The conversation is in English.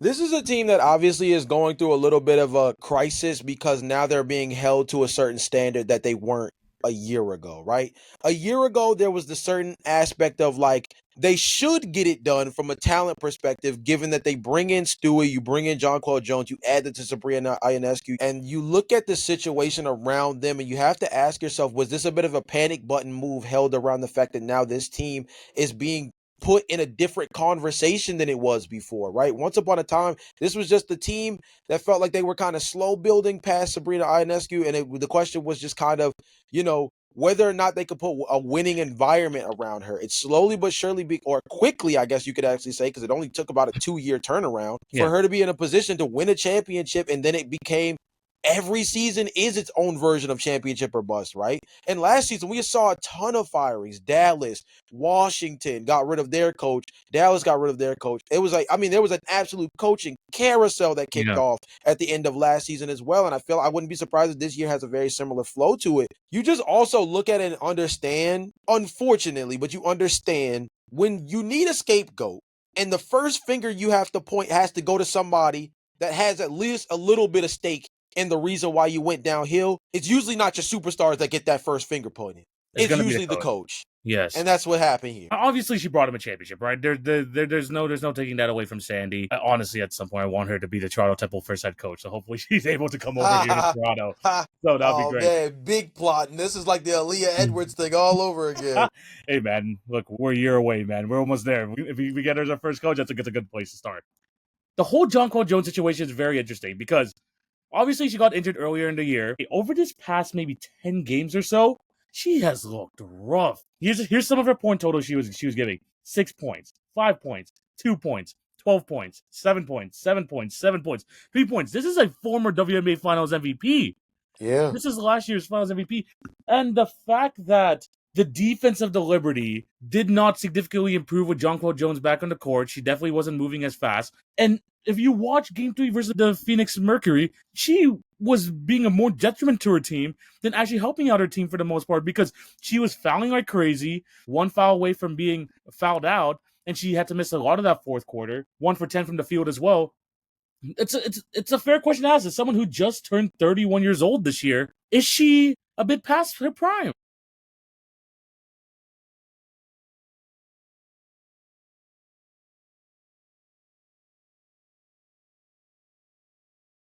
This is a team that obviously is going through a little bit of a crisis because now they're being held to a certain standard that they weren't a year ago, right? A year ago, there was the certain aspect of like they should get it done from a talent perspective, given that they bring in Stewie, you bring in John Claude Jones, you add it to Sabrina Ionescu, and you look at the situation around them and you have to ask yourself, was this a bit of a panic button move held around the fact that now this team is being put in a different conversation than it was before, right? Once upon a time, this was just the team that felt like they were kind of slow building past Sabrina Ionescu, and the question was just kind of, whether or not they could put a winning environment around her. It's slowly but surely, or quickly, I guess you could actually say, because it only took about a 2-year turnaround for Yeah. her to be in a position to win a championship, and then it became every season is its own version of championship or bust, right? And last season, we saw a ton of firings. Dallas, Washington got rid of their coach. Dallas got rid of their coach. It was like, I mean, there was an absolute coaching carousel that kicked Yeah. off at the end of last season as well. And I wouldn't be surprised if this year has a very similar flow to it. You just also look at it and understand, unfortunately, but you understand when you need a scapegoat and the first finger you have to point has to go to somebody that has at least a little bit of stake in the reason why you went downhill, it's usually not your superstars that get that first finger pointed. It's It's gonna be the usually the coach. coach. Yes. And that's what happened here. Obviously, she brought him a championship, right? There's no taking that away from Sandy. Honestly, at some point, I want her to be the Toronto Temple first head coach. So hopefully, she's able to come over here to Toronto. So that'd be Oh great. man, big plot. And this is like the Aaliyah Edwards thing all over again. Hey man, look, we're a year away, man. We're almost there. If we get her as our first coach, that's a good place to start. The whole John Claude Jones situation is very interesting because obviously she got injured earlier in the year. Over this past maybe 10 games or so, she has looked rough. Here's some of her point totals she was giving. 6 points, 5 points, 2 points, 12 points, 7 points, 7 points, 7 points, 3 points. This is a former WNBA Finals MVP. Yeah. This is last year's Finals MVP. And the fact that the defense of the Liberty did not significantly improve with John Claude Jones back on the court. She definitely wasn't moving as fast. And if you watch Game 3 versus the Phoenix Mercury, she was being a more detriment to her team than actually helping out her team for the most part because she was fouling like crazy, one foul away from being fouled out, and she had to miss a lot of that fourth quarter, 1 for 10 from the field as well. It's a fair question to ask. As someone who just turned 31 years old this year, is she a bit past her prime?